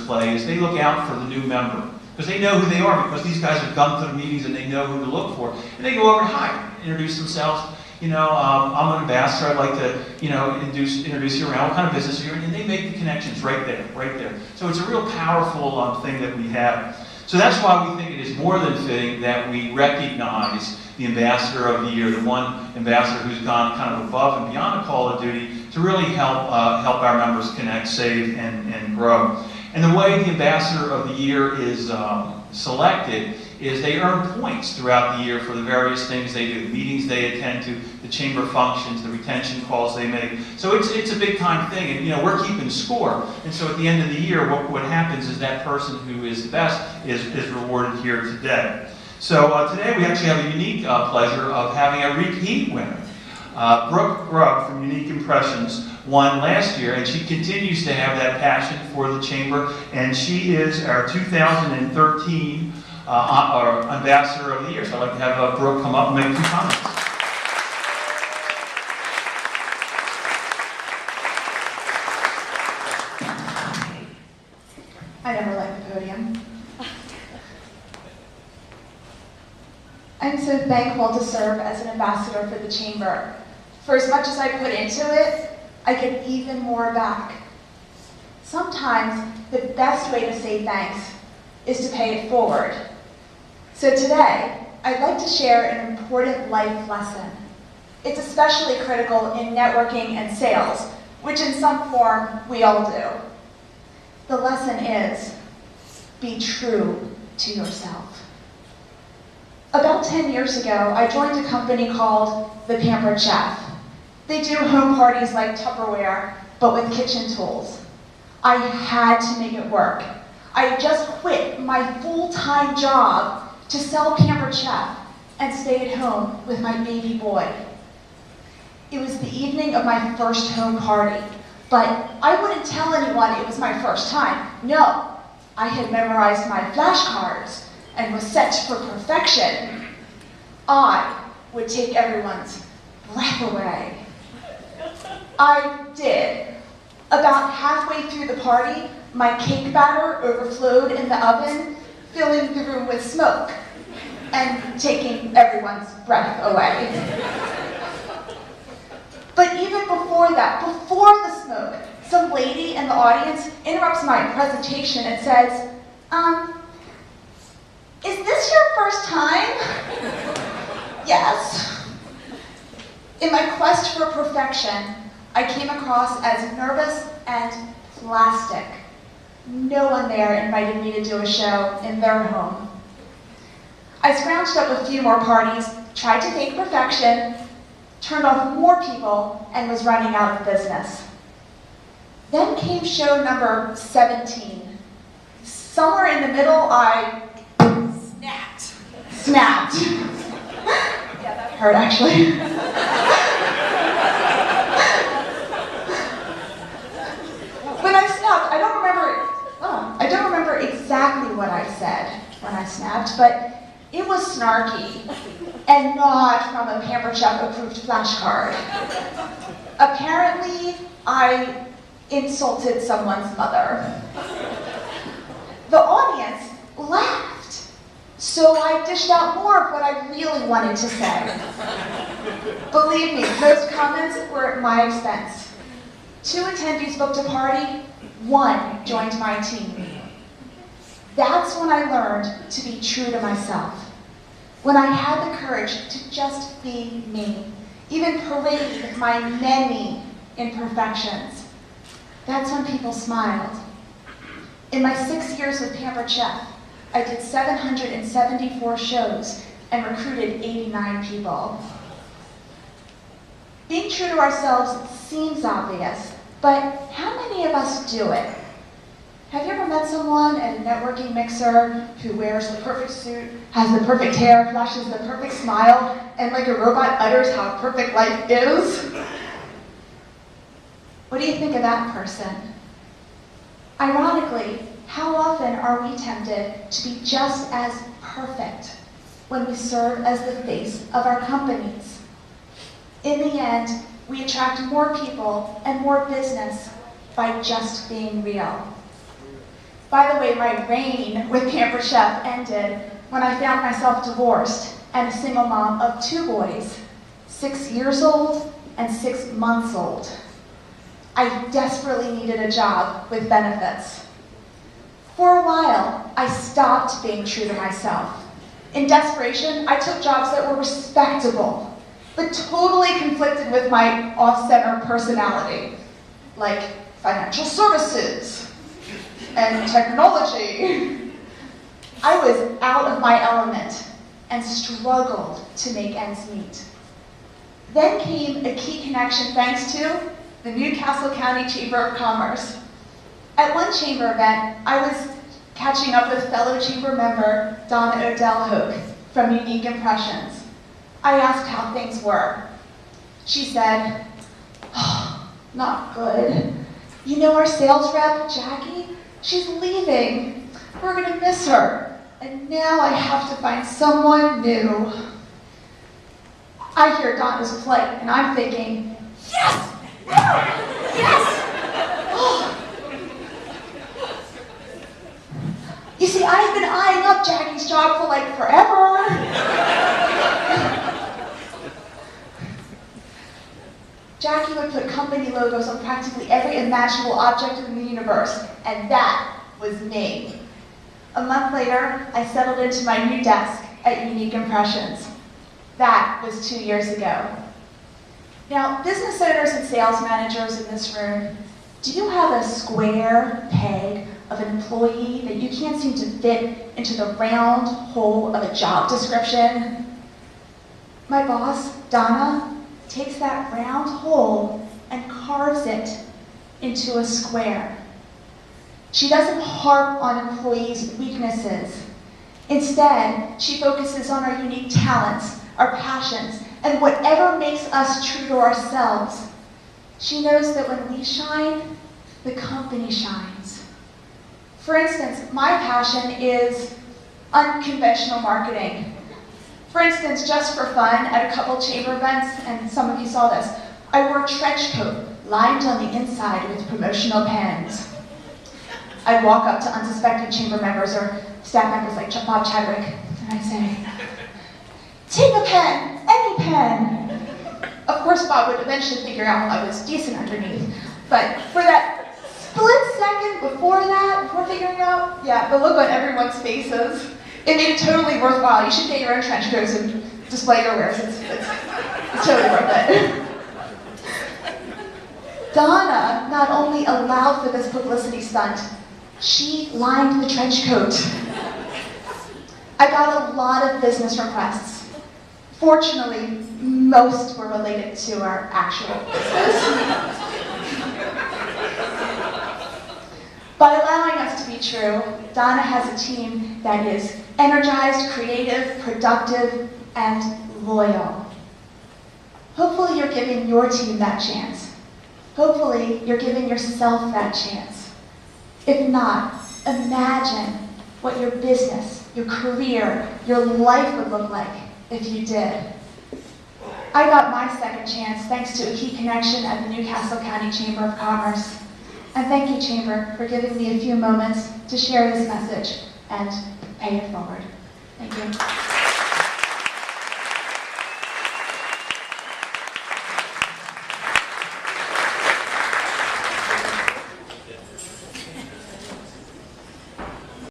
play is they look out for the new member. Because they know who they are, because these guys have come to the meetings and they know who to look for. And they go over and hi, introduce themselves. You know, I'm an ambassador, I'd like to, you know, introduce you around, what kind of business you're in, and they make the connections right there, right there. So it's a real powerful thing that we have. So that's why we think it is more than fitting that we recognize the Ambassador of the Year, the one ambassador who's gone kind of above and beyond the call of duty to really help our members connect, save, and grow. And the way the Ambassador of the Year is selected is they earn points throughout the year for the various things they do, the meetings they attend to, the chamber functions, the retention calls they make. So it's a big time thing, and you know, we're keeping score. And so at the end of the year, what happens is that person who is the best is rewarded here today. So today we actually have a unique pleasure of having a repeat winner. Brooke Grubb from Unique Impressions won last year, and she continues to have that passion for the chamber, and she is our 2013 our Ambassador of the Year. So I'd like to have Brooke come up and make a few comments. I never like the podium. I'm so thankful to serve as an ambassador for the chamber. For as much as I put into it, I get even more back. Sometimes the best way to say thanks is to pay it forward. So today, I'd like to share an important life lesson. It's especially critical in networking and sales, which in some form we all do. The lesson is, be true to yourself. About 10 years ago, I joined a company called The Pampered Chef. They do home parties like Tupperware, but with kitchen tools. I had to make it work. I just quit my full-time job to sell Pampered Chef and stay at home with my baby boy. It was the evening of my first home party, but I wouldn't tell anyone it was my first time. No, I had memorized my flashcards and was set for perfection. I would take everyone's breath away. I did. About halfway through the party, my cake batter overflowed in the oven, filling the room with smoke and taking everyone's breath away. But even before that, before the smoke, some lady in the audience interrupts my presentation and says, is this your first time? Yes. In my quest for perfection, I came across as nervous and plastic. No one there invited me to do a show in their home. I scrounged up a few more parties, tried to fake perfection, turned off more people, and was running out of business. Then came show number 17. Somewhere in the middle, I snapped. Yeah, that hurt actually. When I snapped, I don't remember exactly what I said when I snapped, but it was snarky and not from a Pampered Chef approved flashcard. Apparently, I insulted someone's mother. The audience laughed, so I dished out more of what I really wanted to say. Believe me, those comments were at my expense. 2 attendees booked a party, 1 joined my team. That's when I learned to be true to myself. When I had the courage to just be me, even parade my many imperfections. That's when people smiled. In my 6 years with Pampered Chef, I did 774 shows and recruited 89 people. Being true to ourselves seems obvious, but how many of us do it? Have you ever met someone at a networking mixer who wears the perfect suit, has the perfect hair, flashes the perfect smile, and like a robot utters how perfect life is? What do you think of that person? Ironically, how often are we tempted to be just as perfect when we serve as the face of our companies? In the end, we attract more people and more business by just being real. By the way, my reign with Pampered Chef ended when I found myself divorced and a single mom of 2 boys, 6 years old and 6 months old. I desperately needed a job with benefits. For a while, I stopped being true to myself. In desperation, I took jobs that were respectable, but totally conflicted with my off-center personality, like financial services and technology. I was out of my element and struggled to make ends meet. Then came a key connection thanks to the Newcastle County Chamber of Commerce. At one chamber event, I was catching up with fellow chamber member Donna Odell Hoke from Unique Impressions. I asked how things were. She said, "Oh, not good. You know our sales rep, Jackie? She's leaving. We're gonna miss her. And now I have to find someone new." I hear Donna's plight, and I'm thinking, yes! Yes! Oh. You see, I've been eyeing up Jackie's job for like forever. Jackie would put company logos on practically every imaginable object in the universe, and that was me. A month later, I settled into my new desk at Unique Impressions. That was 2 years ago. Now, business owners and sales managers in this room, do you have a square peg of an employee that you can't seem to fit into the round hole of a job description? My boss, Donna, takes that round hole and carves it into a square. She doesn't harp on employees' weaknesses. Instead, she focuses on our unique talents, our passions, and whatever makes us true to ourselves. She knows that when we shine, the company shines. For instance, my passion is unconventional marketing. For instance, just for fun, at a couple chamber events, and some of you saw this, I wore a trench coat lined on the inside with promotional pens. I'd walk up to unsuspecting chamber members or staff members like Bob Chadwick, and I'd say, "Take a pen, any pen." Of course, Bob would eventually figure out I was decent underneath, but for that split second before figuring out, the look on everyone's faces, it made it totally worthwhile. You should get your own trench coats and display your wares. It's totally worth it. Donna not only allowed for this publicity stunt, she lined the trench coat. I got a lot of business requests. Fortunately, most were related to our actual business. By allowing us to be true, Donna has a team that is energized, creative, productive, and loyal. Hopefully you're giving your team that chance. Hopefully you're giving yourself that chance. If not, imagine what your business, your career, your life would look like if you did. I got my second chance thanks to a key connection at the Newcastle County Chamber of Commerce. And thank you, Chamber, for giving me a few moments to share this message and pay it forward. Thank you.